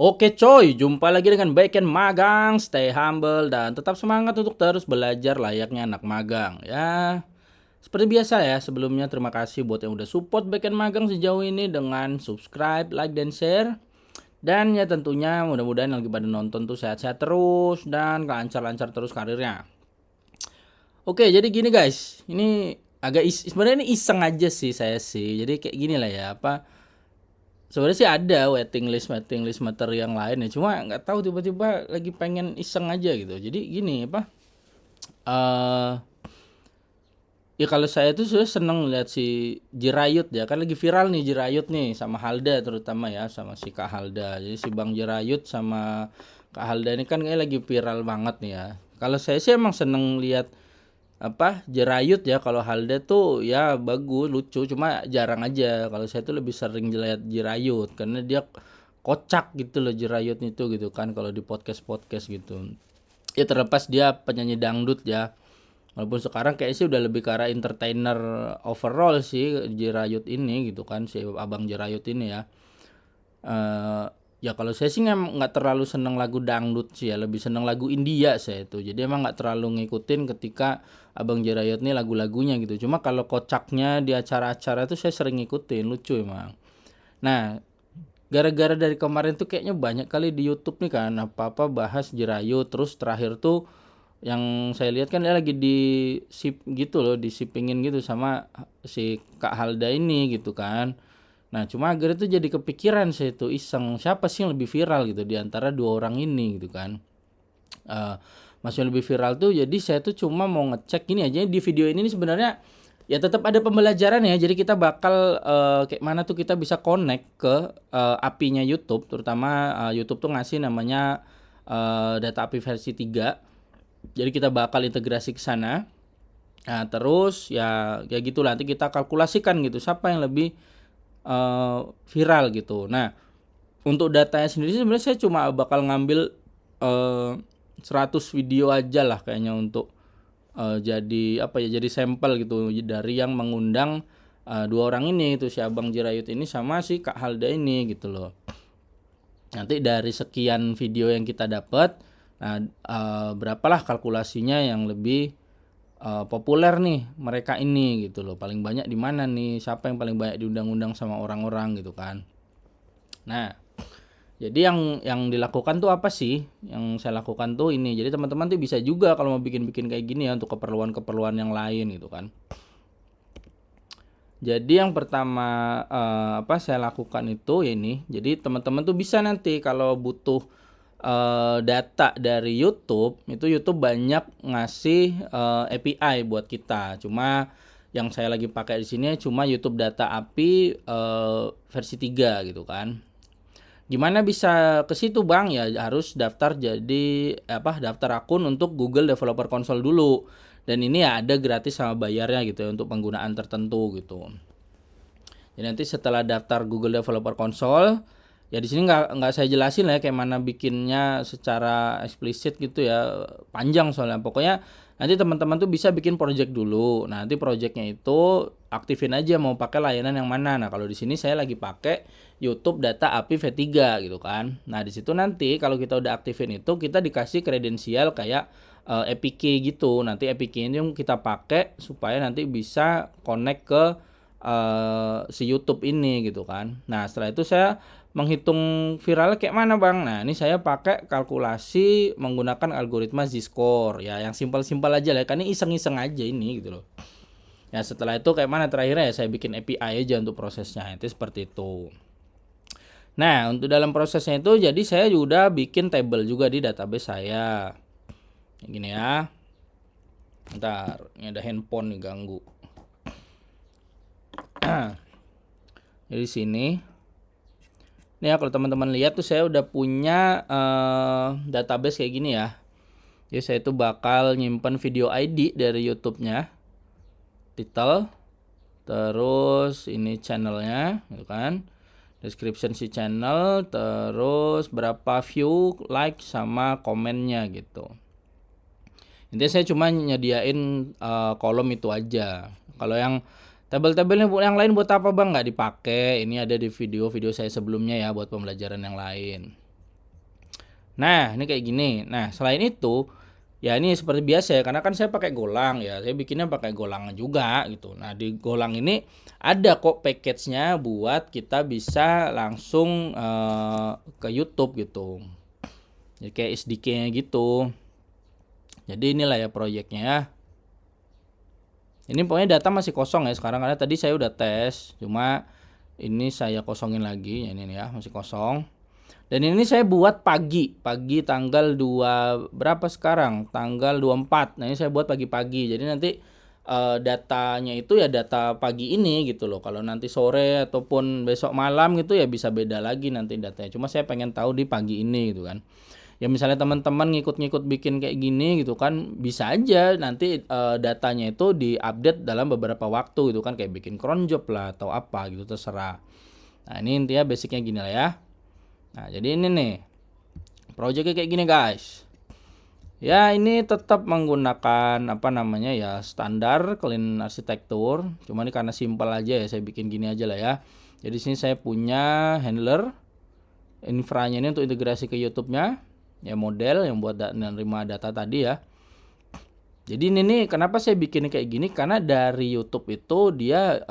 Oke coy, jumpa lagi dengan Backend Magang, stay humble dan tetap semangat untuk terus belajar layaknya anak magang. Ya, seperti biasa ya, sebelumnya terima kasih buat yang udah support Backend Magang sejauh ini dengan subscribe, like, dan share. Dan ya tentunya mudah-mudahan yang lagi pada nonton tuh sehat-sehat terus dan lancar-lancar terus karirnya. Oke, jadi gini guys, ini agak sebenarnya ini iseng aja sih saya sih. Jadi kayak gini lah ya, apa sebenarnya sih ada waiting list materi yang lain ya, cuma nggak tahu tiba-tiba lagi pengen iseng aja gitu. Jadi gini apa, eh ya kalau saya tuh sudah seneng lihat si Jirayut ya, kan lagi viral nih Jirayut nih sama Halda terutama ya, sama si Kak Halda. Jadi si Bang Jirayut sama Kak Halda ini kan kayak lagi viral banget nih ya. Kalau saya sih emang seneng lihat apa Jerayut ya. Kalau Halda tuh ya bagus lucu, cuma jarang aja. Kalau saya tuh lebih sering lihat Jerayut karena dia kocak gitu loh Jerayut itu gitu kan kalau di podcast gitu. Ya terlepas dia penyanyi dangdut ya, walaupun sekarang kayaknya sih udah lebih ke arah entertainer overall sih Jerayut ini gitu kan, si Abang Jerayut ini ya. eh Ya kalau saya sih nggak terlalu seneng lagu dangdut sih ya, lebih seneng lagu India saya itu. Jadi emang nggak terlalu ngikutin ketika Abang Jerayut nih lagu-lagunya gitu. Cuma kalau kocaknya di acara-acara itu saya sering ngikutin, lucu emang. Nah, gara-gara dari kemarin tuh kayaknya banyak kali di YouTube nih kan apa-apa bahas Jerayut. Terus terakhir tuh yang saya lihat kan dia lagi di sip gitu loh, disipingin gitu sama si Kak Halda ini gitu kan. Nah, cuma akhirnya tuh jadi kepikiran saya tuh iseng, siapa sih yang lebih viral gitu di antara dua orang ini gitu kan. Eh Masih lebih viral tuh, jadi saya tuh cuma mau ngecek gini aja di video ini nih sebenarnya ya tetap ada pembelajaran ya. Jadi kita bakal kayak mana tuh kita bisa connect ke API-nya YouTube, terutama YouTube tuh ngasih namanya data API versi 3. Jadi kita bakal integrasi ke sana. Nah, terus ya kayak gitu nanti kita kalkulasikan gitu siapa yang lebih viral gitu. Nah, untuk datanya sendiri sebenarnya saya cuma bakal ngambil eh, 100 video aja lah kayaknya untuk jadi apa ya, jadi sampel gitu dari yang mengundang dua orang ini itu si Abang Jirayut ini sama si Kak Halda ini gitu loh. Nanti dari sekian video yang kita dapat, nah berapalah kalkulasinya yang lebih populer nih mereka ini gitu loh. Paling banyak di mana nih? Siapa yang paling banyak diundang-undang sama orang-orang gitu kan. Nah, jadi yang dilakukan tuh apa sih? Yang saya lakukan tuh ini. Jadi teman-teman tuh bisa juga kalau mau bikin-bikin kayak gini ya untuk keperluan-keperluan yang lain gitu kan. Jadi yang pertama apa saya lakukan itu ya ini. Jadi teman-teman tuh bisa nanti kalau butuh data dari YouTube, itu YouTube banyak ngasih API buat kita. Cuma yang saya lagi pakai di sini cuma YouTube Data API versi 3 gitu kan. Gimana bisa ke situ Bang? Ya harus daftar jadi apa daftar akun untuk Google Developer Console dulu. Dan ini ya ada gratis sama bayarnya gitu ya untuk penggunaan tertentu gitu. Jadi nanti setelah daftar Google Developer Console, ya di sini nggak saya jelasin lah ya kayak mana bikinnya secara eksplisit gitu ya, panjang soalnya. Pokoknya nanti teman-teman tuh bisa bikin project dulu. Nah, nanti projectnya itu aktifin aja mau pakai layanan yang mana. Nah, kalau di sini saya lagi pakai YouTube Data API V3 gitu kan. Nah, di situ nanti kalau kita udah aktifin itu kita dikasih kredensial kayak APK gitu. Nanti APK ini yang kita pakai supaya nanti bisa connect ke si YouTube ini gitu kan. Nah, setelah itu saya menghitung viralnya kayak mana Bang. Nah, ini saya pakai kalkulasi menggunakan algoritma Z-score ya, yang simpel-simpel aja lah. Kan ini iseng-iseng aja ini gitu loh. Ya, setelah itu kayak mana terakhirnya ya saya bikin API aja untuk prosesnya. Itu seperti itu. Nah, untuk dalam prosesnya itu jadi saya juga bikin table juga di database saya. Kayak gini ya. Bentar, ini ada handphone nih ganggu. Jadi sini. Nih ya kalau teman-teman lihat tuh saya udah punya database kayak gini ya. Jadi saya tuh bakal nyimpan video ID dari YouTube-nya, title, terus ini channelnya, gitu kan, description si channel, terus berapa view, like, sama komennya gitu. Intinya saya cuma nyediain kolom itu aja. Kalau yang tabel-tabelnya yang lain buat apa Bang? Nggak dipakai. Ini ada di video-video saya sebelumnya ya buat pembelajaran yang lain. Nah, ini kayak gini. Nah, selain itu, ya ini seperti biasa ya, karena kan saya pakai Golang ya, saya bikinnya pakai Golang juga gitu. Nah, di Golang ini ada kok package-nya buat kita bisa langsung ke YouTube gitu. Jadi kayak SDK-nya gitu. Jadi inilah ya proyeknya ya. Ini pokoknya data masih kosong ya sekarang, karena tadi saya udah tes, cuma ini saya kosongin lagi, ya ini nih ya, masih kosong. Dan ini saya buat pagi tanggal 2 berapa sekarang? Tanggal 24. Nah, ini saya buat pagi-pagi. Jadi nanti datanya itu ya data pagi ini gitu loh. Kalau nanti sore ataupun besok malam gitu ya bisa beda lagi nanti datanya. Cuma saya pengen tahu di pagi ini gitu kan. Ya misalnya teman-teman ngikut-ngikut bikin kayak gini gitu kan, bisa aja nanti datanya itu diupdate dalam beberapa waktu gitu kan, kayak bikin cron job lah atau apa gitu, terserah. Nah, ini intinya basicnya gini lah ya. Nah, jadi ini nih projectnya kayak gini guys. Ya, ini tetap menggunakan apa namanya ya, standar clean arsitektur. Cuma ini karena simpel aja ya, saya bikin gini aja lah ya. Jadi sini saya punya handler, infranya ini untuk integrasi ke YouTube-nya, ya model yang buat menerima data tadi ya. Jadi ini nih kenapa saya bikin kayak gini, karena dari YouTube itu dia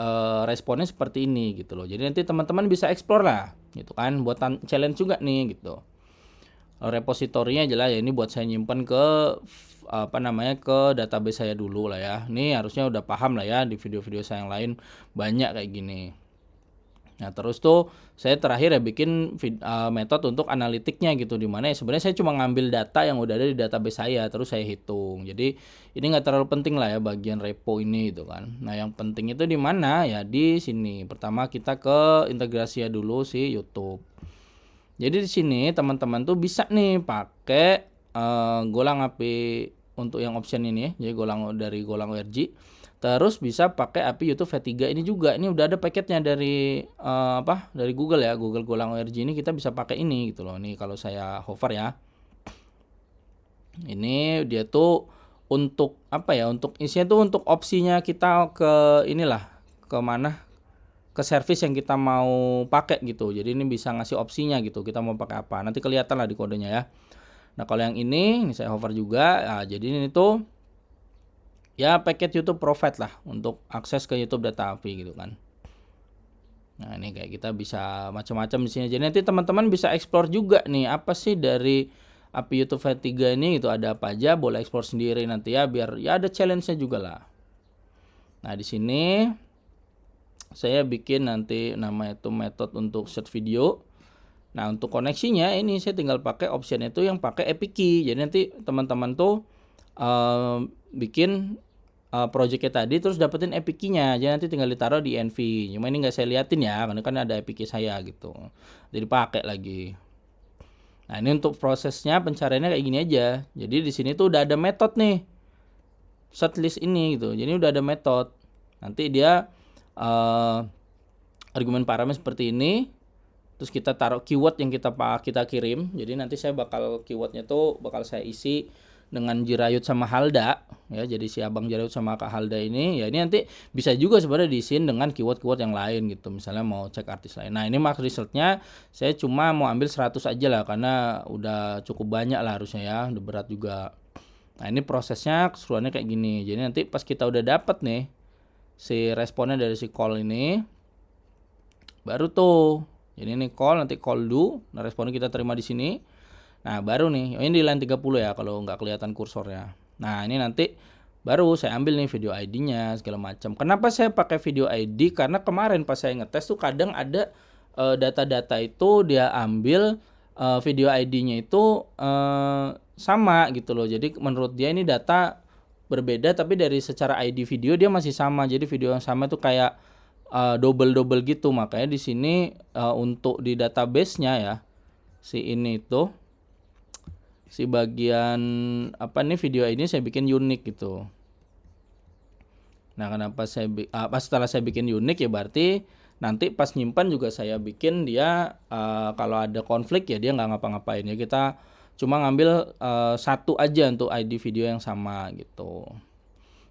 responnya seperti ini gitu loh. Jadi nanti teman-teman bisa explore lah gitu kan, buat challenge juga nih gitu. Repositorinya jelas ya, ini buat saya nyimpen ke apa namanya, ke database saya dulu lah ya. Ini harusnya udah paham lah ya, di video-video saya yang lain banyak kayak gini. Nah, terus tuh saya terakhir ya bikin metode untuk analitiknya gitu, dimana ya sebenarnya saya cuma ngambil data yang udah ada di database saya terus saya hitung. Jadi ini nggak terlalu penting lah ya bagian repo ini gitu kan. Nah, yang penting itu di mana ya, di sini. Pertama kita ke integrasi ya dulu si YouTube. Jadi di sini teman-teman tuh bisa nih pakai Golang API untuk yang option ini ya. Jadi dari Golang ORG. Terus bisa pakai API YouTube V3 ini juga. Ini udah ada paketnya dari dari Google ya, Google Golang ORG ini kita bisa pakai ini gitu loh. Nih kalau saya hover ya. Ini dia tuh untuk apa ya? Untuk isinya tuh untuk opsinya kita ke inilah, ke mana? Ke service yang kita mau pakai gitu. Jadi ini bisa ngasih opsinya gitu. Kita mau pakai apa? Nanti kelihatan lah di kodenya ya. Nah, kalau yang ini saya hover juga. Nah, jadi ini tuh ya paket YouTube Provide lah untuk akses ke YouTube Data API gitu kan. Nah, ini kayak kita bisa macam-macam di sini. Jadi nanti teman-teman bisa explore juga nih apa sih dari API YouTube V3 ini gitu, ada apa aja, boleh explore sendiri nanti ya, biar ya ada challenge-nya juga lah. Nah, di sini saya bikin nanti nama itu metode untuk search video. Nah, untuk koneksinya ini saya tinggal pakai option itu yang pakai API key. Jadi nanti teman-teman tuh bikin projectnya tadi terus dapetin API key-nya. Jadi nanti tinggal ditaruh di NV. Cuma ini nggak saya liatin ya, karena kan ada API key saya gitu. Jadi pakai lagi. Nah, ini untuk prosesnya pencariannya kayak gini aja. Jadi di sini tuh udah ada metode nih. Search ini gitu. Jadi udah ada metode. Nanti dia argumen parameter seperti ini. Terus kita taruh keyword yang kita kirim. Jadi nanti saya bakal keywordnya tuh bakal saya isi dengan Jirayut sama Halda ya. Jadi si Abang Jirayut sama Kak Halda ini ya, ini nanti bisa juga sebenarnya diisiin dengan keyword-keyword yang lain gitu. Misalnya mau cek artis lain. Nah, ini max resultnya saya cuma mau ambil 100 aja lah, karena udah cukup banyak lah harusnya ya. Udah berat juga. Nah, ini prosesnya keseruannya kayak gini. Jadi nanti pas kita udah dapet nih si responnya dari si call ini, baru tuh. Jadi ini call, nanti call do. Nah, responnya kita terima di sini. Nah, baru nih, ini di line 30 ya kalau nggak kelihatan kursornya. Nah, ini nanti baru saya ambil nih video ID-nya segala macam. Kenapa saya pakai video ID? Karena kemarin pas saya ngetes tuh kadang ada data-data itu dia ambil video ID-nya itu sama gitu loh. Jadi menurut dia ini data berbeda, tapi dari secara ID video dia masih sama. Jadi video yang sama itu kayak double gitu. Makanya di sini untuk di database-nya ya, si ini itu si bagian apa nih video ini saya bikin unik gitu. Nah, kenapa pas setelah saya bikin unik ya berarti nanti pas nyimpan juga saya bikin dia kalau ada konflik ya dia nggak ngapa-ngapain ya, kita cuma ngambil satu aja untuk ID video yang sama gitu.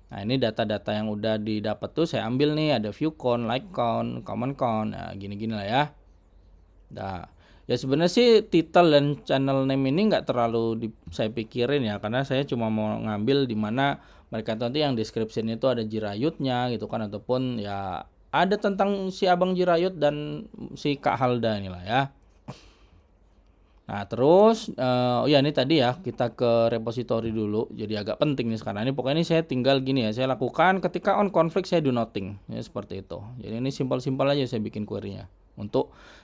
Nah, ini data-data yang udah didapat tuh saya ambil nih, ada view count, like count, comment count, nah gini-gini lah ya. Nah, Ya sebenarnya sih title dan channel name ini nggak terlalu saya pikirin ya, karena saya cuma mau ngambil di mana mereka nanti yang description itu ada Jirayutnya gitu kan, ataupun ya ada tentang si Abang Jirayut dan si Kak Halda inilah ya. Nah terus oh ya ini tadi ya kita ke repository dulu, jadi agak penting nih sekarang. Ini pokoknya ini saya tinggal gini ya, saya lakukan ketika on conflict saya do nothing ya, seperti itu. Jadi ini simpel-simpel aja saya bikin query-nya.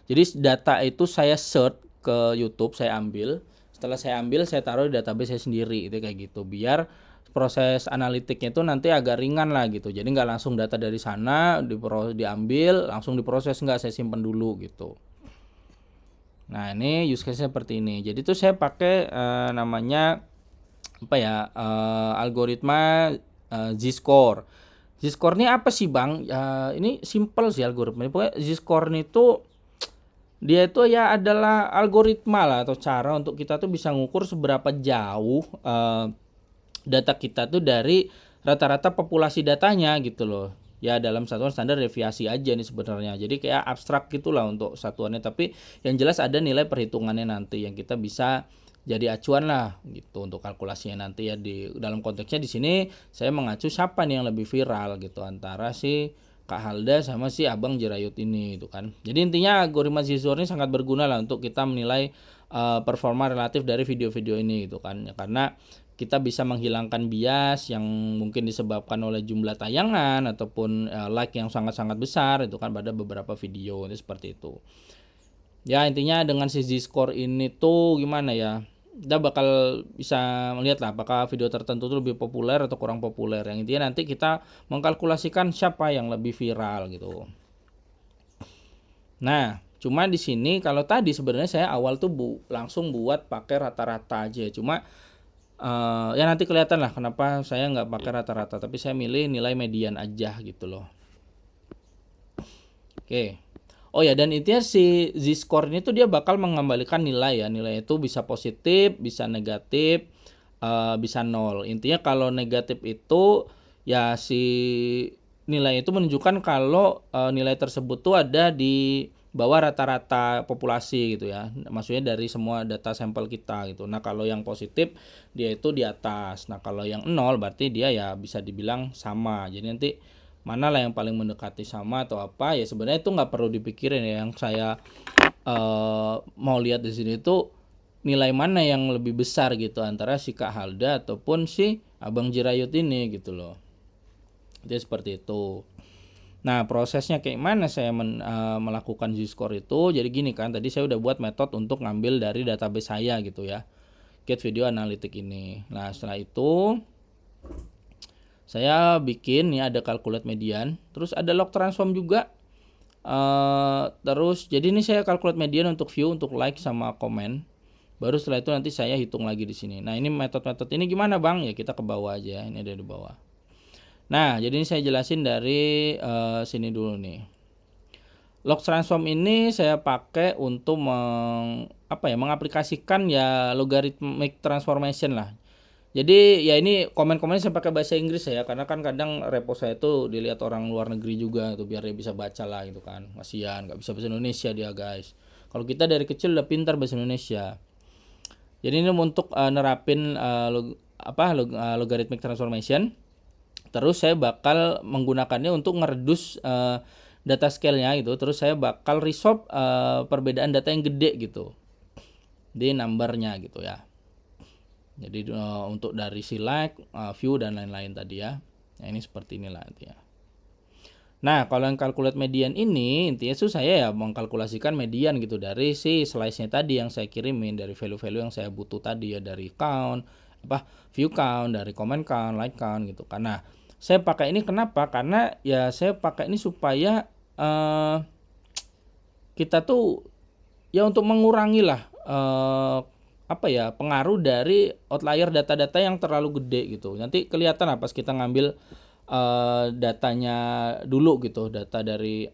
Jadi data itu saya search ke YouTube, saya ambil. Setelah saya ambil, saya taruh di database saya sendiri itu kayak gitu. Biar proses analitiknya itu nanti agak ringan lah gitu. Jadi nggak langsung data dari sana diambil langsung diproses, nggak, saya simpan dulu gitu. Nah ini use case seperti ini. Jadi tuh saya pakai namanya apa ya, algoritma Z-score. Z-score ini apa sih Bang? Ini simple sih algoritma. Pokoknya Z-score itu dia itu ya adalah algoritma lah atau cara untuk kita tuh bisa ngukur seberapa jauh data kita tuh dari rata-rata populasi datanya gitu loh. Ya dalam satuan standar deviasi aja nih sebenarnya. Jadi kayak abstrak gitulah untuk satuannya, tapi yang jelas ada nilai perhitungannya nanti yang kita bisa jadi acuan lah gitu untuk kalkulasinya nanti ya. Di dalam konteksnya di sini saya mengacu siapa nih yang lebih viral gitu antara si Kak Halda sama si Abang Jirayut ini itu kan. Jadi intinya algoritma Z-score ini sangat berguna lah untuk kita menilai performa relatif dari video-video ini gitu kan. Ya, karena kita bisa menghilangkan bias yang mungkin disebabkan oleh jumlah tayangan ataupun like yang sangat-sangat besar itu kan pada beberapa video itu seperti itu. Ya intinya dengan si Z-score ini tuh gimana ya, kita bakal bisa melihat lah apakah video tertentu tuh lebih populer atau kurang populer. Yang intinya nanti kita mengkalkulasikan siapa yang lebih viral gitu. Nah cuma di sini kalau tadi sebenarnya saya awal tuh langsung buat pakai rata-rata aja, cuma ya nanti kelihatan lah kenapa saya nggak pakai rata-rata, tapi saya milih nilai median aja gitu loh. Oke. Oh ya, dan intinya si Z-score ini tuh dia bakal mengembalikan nilai ya. Nilai itu bisa positif, bisa negatif, bisa nol. Intinya kalau negatif itu ya si nilai itu menunjukkan kalau nilai tersebut tuh ada di bawah rata-rata populasi gitu ya. Maksudnya dari semua data sampel kita gitu. Nah, kalau yang positif dia itu di atas. Nah, kalau yang nol berarti dia ya bisa dibilang sama. Jadi nanti mana lah yang paling mendekati sama atau apa ya sebenarnya itu nggak perlu dipikirin ya. Yang saya mau lihat di sini itu nilai mana yang lebih besar gitu antara si Kak Halda ataupun si Abang Jirayut ini gitu loh. Jadi seperti itu. Nah prosesnya kayak mana saya melakukan Z-score itu. Jadi gini kan, tadi saya udah buat metode untuk ngambil dari database saya gitu ya, Get Video Analytics ini. Nah setelah itu saya bikin nih ada calculate median, terus ada log transform juga. Terus jadi ini saya calculate median untuk view, untuk like sama komen. Baru setelah itu nanti saya hitung lagi di sini. Nah ini metode-metode ini gimana Bang? Ya kita ke bawah aja, ini ada di bawah. Nah, jadi ini saya jelasin dari sini dulu nih. Log transform ini saya pakai untuk mengaplikasikan ya logarithmic transformation lah. Jadi ya ini komen-komennya saya pakai bahasa Inggris ya, karena kan kadang repo saya itu dilihat orang luar negeri juga tuh biar dia bisa baca lah gitu kan. Kasihan nggak bisa bahasa Indonesia dia guys. Kalau kita dari kecil udah pintar bahasa Indonesia. Jadi ini untuk nerapin logarithmic transformation. Terus saya bakal menggunakannya untuk ngeredus data scale-nya gitu. Terus saya bakal resolve perbedaan data yang gede gitu di number-nya gitu ya. Jadi untuk dari select, view dan lain-lain tadi ya. Nah, ini seperti inilah intinya. Nah, kalau yang calculate median ini intinya itu saya ya mengkalkulasikan median gitu dari si slice-nya tadi yang saya kirimin, dari value-value yang saya butuh tadi ya, dari count, view count, dari comment count, like count gitu. Karena saya pakai ini kenapa? Karena ya saya pakai ini supaya kita tuh ya untuk mengurangi lah pengaruh dari outlier data-data yang terlalu gede gitu. Nanti kelihatan pas kita ngambil datanya dulu gitu, data dari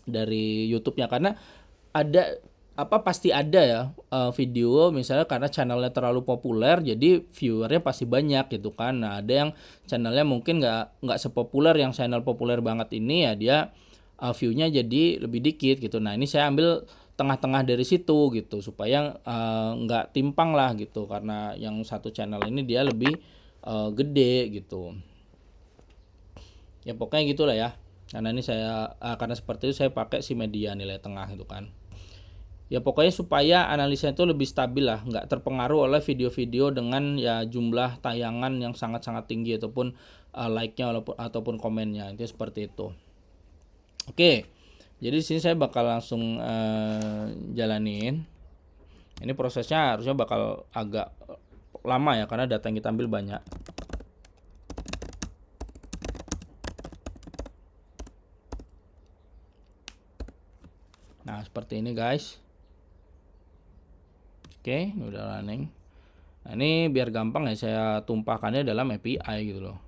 dari YouTube-nya, karena ada pasti ada ya video misalnya karena channelnya terlalu populer jadi viewernya pasti banyak gitu kan. Nah ada yang channelnya mungkin nggak sepopuler yang channel populer banget ini ya, dia viewnya jadi lebih dikit gitu. Nah ini saya ambil tengah-tengah dari situ gitu, supaya nggak timpang lah gitu, karena yang satu channel ini dia lebih gede gitu. Ya pokoknya gitulah ya. Karena ini karena seperti itu saya pakai si media nilai tengah itu kan. Ya pokoknya supaya analisa itu lebih stabil lah, nggak terpengaruh oleh video-video dengan ya jumlah tayangan yang sangat-sangat tinggi ataupun like-nya ataupun komennya, itu seperti itu. Oke, jadi di sini saya bakal langsung jalanin. Ini prosesnya harusnya bakal agak lama ya, karena data yang kita ambil banyak. Nah seperti ini guys. Oke, ini udah running. Nah ini biar gampang ya, saya tumpahkannya dalam API gitu loh.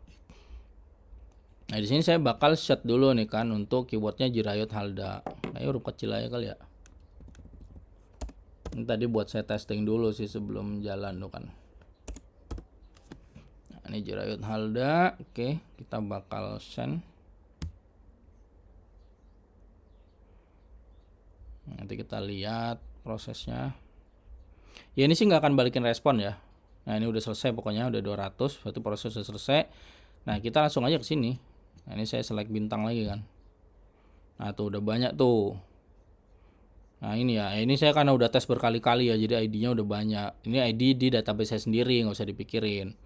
Nah di sini saya bakal set dulu nih kan untuk keywordnya Jirayut Halda. Nah huruf kecil aja kali ya. Ini tadi buat saya testing dulu sih sebelum jalan tuh kan. Nah ini Jirayut Halda. Oke, kita bakal send. Nanti kita lihat prosesnya. Ya ini sih nggak akan balikin respon ya. Nah ini udah selesai, pokoknya udah 200, berarti proses udah selesai. Nah kita langsung aja ke sini. Nah ini saya select bintang lagi kan. Nah tuh udah banyak tuh. Nah ini ya, ini saya karena udah tes berkali-kali ya, jadi ID-nya udah banyak. Ini ID di database saya sendiri, nggak usah dipikirin.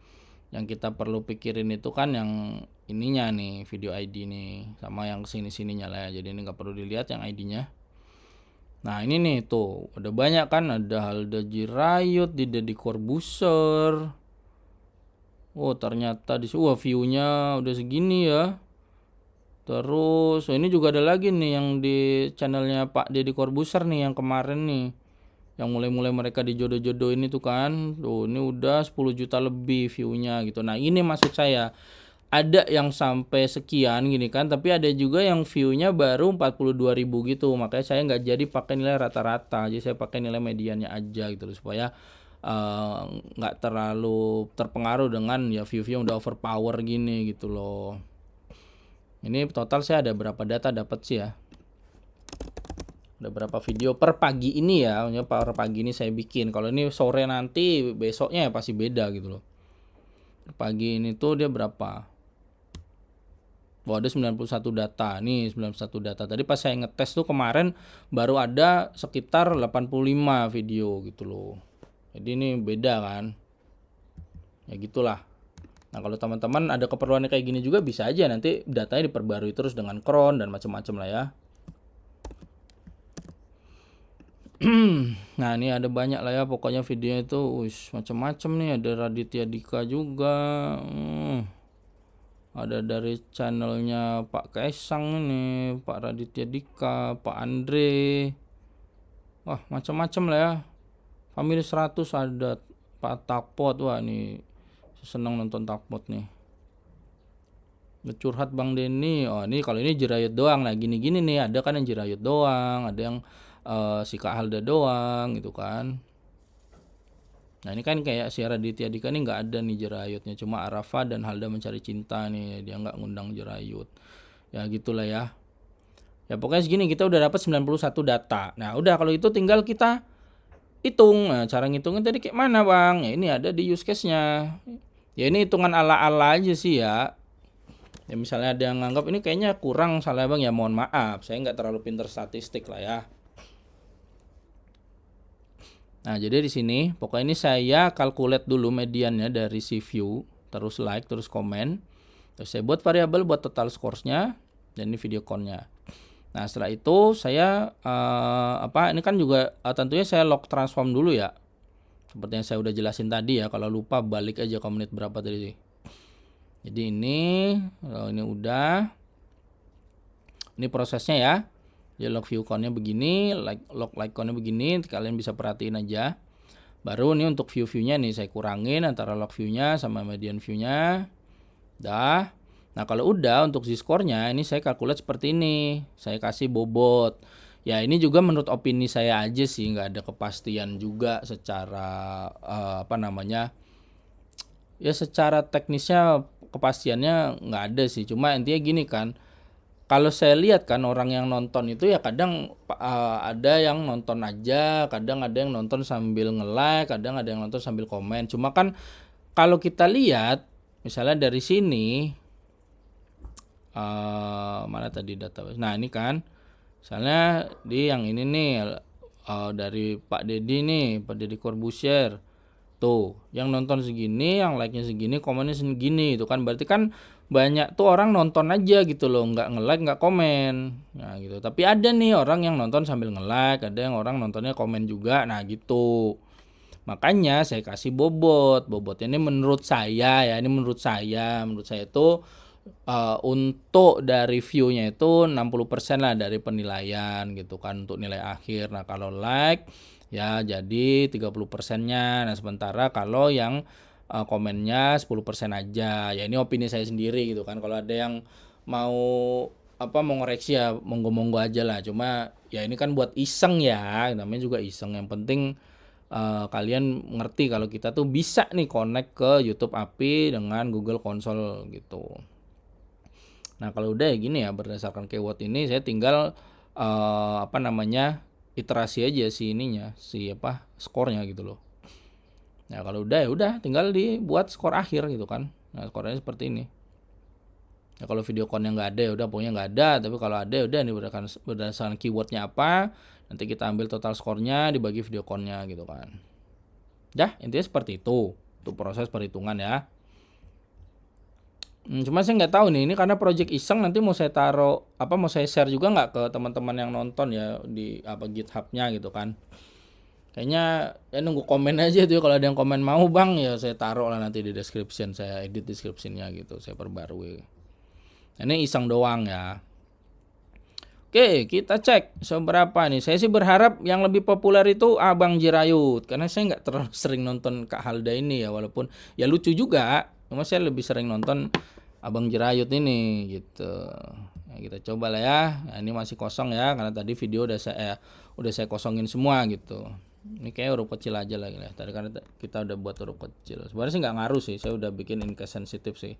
Yang kita perlu pikirin itu kan yang ininya nih, video ID nih, sama yang sini-sininya lah ya. Jadi ini nggak perlu dilihat yang ID-nya. Nah ini nih tuh udah banyak kan, ada Halda Jirayut, di Deddy Corbuzier. Oh ternyata wah view-nya udah segini ya. Terus ini juga ada lagi nih yang di channelnya Pak Deddy Corbuzier nih yang kemarin nih, yang mulai-mulai mereka dijodoh-jodohin itu kan. Tuh ini udah 10 juta lebih view-nya gitu. Nah ini maksud saya, ada yang sampai sekian gini kan, tapi ada juga yang view-nya baru 42.000 gitu. Makanya saya nggak jadi pakai nilai rata-rata, jadi saya pakai nilai mediannya aja gitu loh, supaya nggak terlalu terpengaruh dengan ya view-view yang udah overpower gini gitu loh. Ini total saya ada berapa data dapat sih ya, ada berapa video per pagi ini ya, per pagi ini saya bikin. Kalau ini sore nanti besoknya ya pasti beda gitu loh. Per pagi ini tuh dia berapa? Wah ada 91 data nih, 91 data. Tadi pas saya ngetes tuh kemarin baru ada sekitar 85 video gitu loh. Jadi ini beda kan. Ya gitulah. Nah kalau teman-teman ada keperluannya kayak gini juga bisa aja nanti datanya diperbarui terus dengan cron dan macam-macam lah ya. Nah ini ada banyak lah ya, pokoknya videonya itu macam-macam nih. Ada Raditya Dika juga. Ada dari channelnya Pak Kaisang ini, Pak Raditya Dika, Pak Andre. Wah macam-macam lah ya. Family 100 ada Pak Takpot. Wah nih senang nonton Takpot nih. Curhat Bang Denny. Oh ini kalau ini Jirayut doang. Nah gini-gini nih, ada kan yang Jirayut doang, ada yang si Kak Halda doang gitu kan. Nah ini kan kayak si Raditya Dika nih nggak ada nih Jirayutnya, cuma Arafa dan Halda Mencari Cinta nih, dia nggak ngundang Jirayut. Ya gitulah ya. Ya pokoknya segini kita udah dapat 91 data. Nah udah kalau itu tinggal kita hitung. Nah cara ngitungnya tadi kayak mana Bang? Ya ini ada di use case-nya. Ya ini hitungan ala-ala aja sih ya. Ya misalnya ada yang nganggap ini kayaknya kurang salah Bang, ya mohon maaf. Saya nggak terlalu pinter statistik lah ya. Nah, jadi di sini pokoknya ini saya calculate dulu mediannya dari si view, terus like, terus komen. Terus saya buat variabel buat total scores-nya dan ini video count-nya. Nah, setelah itu saya ini kan juga tentunya saya log transform dulu ya. Seperti yang saya udah jelasin tadi ya, kalau lupa balik aja ke menit berapa tadi. Jadi ini udah. Ini prosesnya ya. Jadi log view count-nya begini, log like count-nya begini, kalian bisa perhatiin aja. Baru nih untuk view-nya nih saya kurangin antara log view-nya sama median view-nya. Dah. Nah kalau udah untuk z-score-nya ini saya calculate seperti ini. Saya kasih bobot. Ya ini juga menurut opini saya aja sih, nggak ada kepastian juga secara ya secara teknisnya kepastiannya nggak ada sih. Cuma intinya gini kan. kalau saya lihat kan orang yang nonton itu ya kadang ada yang nonton aja, kadang ada yang nonton sambil nge-like, kadang ada yang nonton sambil komen. Cuma kan kalau kita lihat misalnya dari sini mana tadi database. Nah, ini kan misalnya di yang ini nih dari Pak Deddy nih, Pak Deddy Corbuzier. Tuh, yang nonton segini, yang like-nya segini, komennya segini itu kan berarti kan banyak tuh orang nonton aja gitu loh, nggak nge-like, nggak komen. Nah, gitu. Tapi ada nih orang yang nonton sambil nge-like, ada yang orang nontonnya komen juga. Nah, gitu. Makanya saya kasih bobot. Bobotnya ini menurut saya ya, menurut saya itu untuk dari view-nya itu 60% lah dari penilaian gitu kan untuk nilai akhir. Nah, kalau like ya jadi 30%-nya. Nah, sementara kalau yang komennya 10% aja. Ya ini opini saya sendiri gitu kan. Kalau ada yang mau mau ngoreksi ya monggo-monggo aja lah. Cuma ya ini kan buat iseng ya, namanya juga iseng. Yang penting kalian ngerti kalau kita tuh bisa nih connect ke YouTube API dengan Google Console gitu. Nah, kalau udah ya gini ya, berdasarkan keyword ini saya tinggal iterasi aja si ininya, skornya gitu loh. Nah, kalau udah ya udah tinggal dibuat skor akhir gitu kan. Nah, skornya seperti ini. Ya kalau video call-nya nggak ada ya udah pokoknya nggak ada, tapi kalau ada ya udah ini berdasarkan keywordnya apa, nanti kita ambil total skornya dibagi video call-nya gitu kan. Ya, intinya seperti itu. Untuk proses perhitungan ya. Cuma saya nggak tahu nih, ini karena project iseng nanti mau saya taruh mau saya share juga nggak ke teman-teman yang nonton ya di GitHub-nya gitu kan. Kayaknya ya nunggu komen aja tuh, kalau ada yang komen mau bang ya saya taruh lah nanti di description, saya edit description-nya gitu, saya perbarui. Ini iseng doang ya. Oke, kita cek seberapa nih. Saya sih berharap yang lebih populer itu Abang Jirayut, karena saya nggak terlalu sering nonton Kak Halda ini ya, walaupun ya lucu juga. Cuma saya lebih sering nonton Abang Jirayut ini gitu. Nah, kita coba lah ya. Nah, ini masih kosong ya, karena tadi video udah saya kosongin semua gitu. Ini kayak huruf kecil aja lagi lah. Tadi karena kita udah buat huruf kecil. Sebenarnya sih nggak ngaruh sih. Saya udah bikin in case sensitive sih.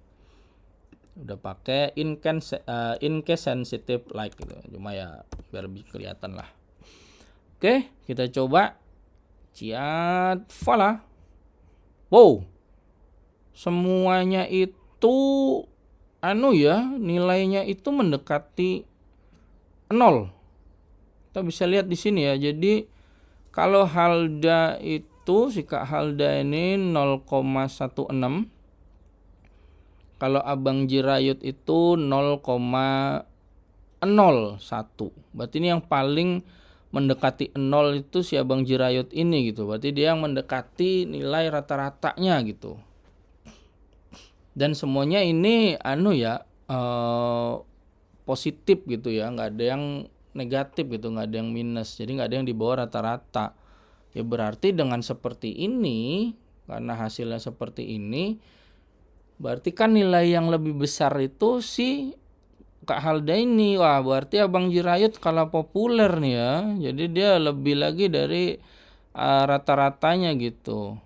Udah pakai in case sensitive like gitu. Cuma ya biar lebih kelihatan lah. Oke, kita coba. Ciat, voila. Wow. Semuanya itu nilainya itu mendekati 0. Kita bisa lihat di sini ya. Jadi kalau Halda itu si Kak Halda ini 0,16. Kalau Abang Jirayut itu 0,01. Berarti ini yang paling mendekati 0 itu si Abang Jirayut ini gitu. Berarti dia yang mendekati nilai rata-ratanya gitu. Dan semuanya ini positif gitu ya, nggak ada yang negatif gitu, nggak ada yang minus, jadi nggak ada yang di bawah rata-rata. Ya berarti dengan seperti ini, karena hasilnya seperti ini, berarti kan nilai yang lebih besar itu si Kak Halda ini. Wah, berarti Abang Jirayut kalah populer nih ya, jadi dia lebih lagi dari rata-ratanya gitu.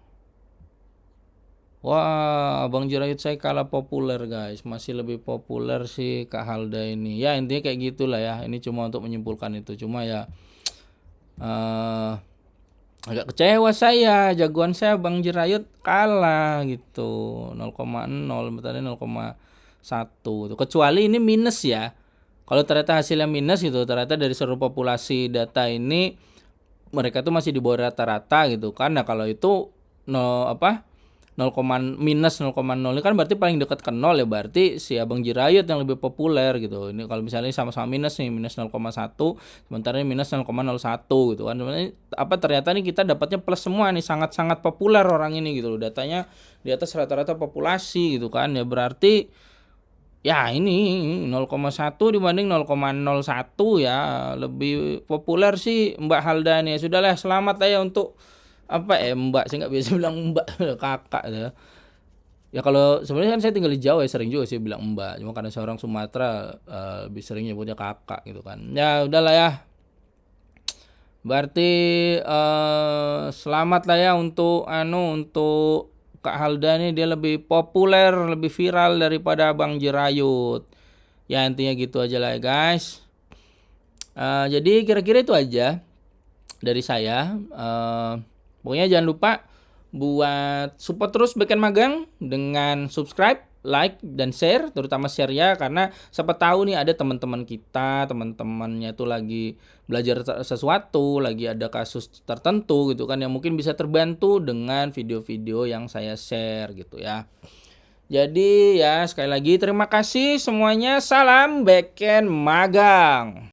Wah, Abang Jirayut saya kalah populer guys, masih lebih populer sih Kak Halda ini. Ya intinya kayak gitulah ya, ini cuma untuk menyimpulkan itu. Cuma ya agak kecewa saya, jagoan saya Bang Jirayut kalah gitu, 0,0 tadi 0,1. Kecuali ini minus ya. Kalau ternyata hasilnya minus gitu, ternyata dari seluruh populasi data ini mereka tuh masih di bawah rata-rata gitu kan. Nah, kalau itu 0, minus 0,0 ini kan berarti paling dekat ke 0 ya, berarti si Abang Jirayut yang lebih populer gitu. Ini kalau misalnya sama-sama minus nih, minus 0,1 sementara ini minus 0,01 gitu kan. Ternyata nih kita dapatnya plus semua nih, sangat-sangat populer orang ini gitu loh. Datanya di atas rata-rata populasi gitu kan. Ya berarti ya ini 0,1 dibanding 0,01 ya, lebih populer sih Mbak Halda nih. Ya sudahlah, selamat aja untuk Mbak, saya nggak biasa bilang Mbak, kakak ya. Ya kalau sebenarnya kan saya tinggal di Jawa ya, sering juga sih bilang Mbak. Cuma karena saya orang Sumatera lebih sering nyebutnya kakak gitu kan. Ya udahlah ya. Berarti selamat lah ya untuk Kak Halda nih, dia lebih populer, lebih viral daripada Abang Jirayut. Ya intinya gitu aja lah ya guys. Jadi kira-kira itu aja dari saya. Pokoknya jangan lupa buat support terus Beken Magang dengan subscribe, like, dan share, terutama share ya, karena siapa tahu nih ada teman-teman kita, teman-temannya tuh lagi belajar sesuatu, lagi ada kasus tertentu gitu kan, yang mungkin bisa terbantu dengan video-video yang saya share gitu ya. Jadi ya sekali lagi terima kasih semuanya, salam Beken Magang.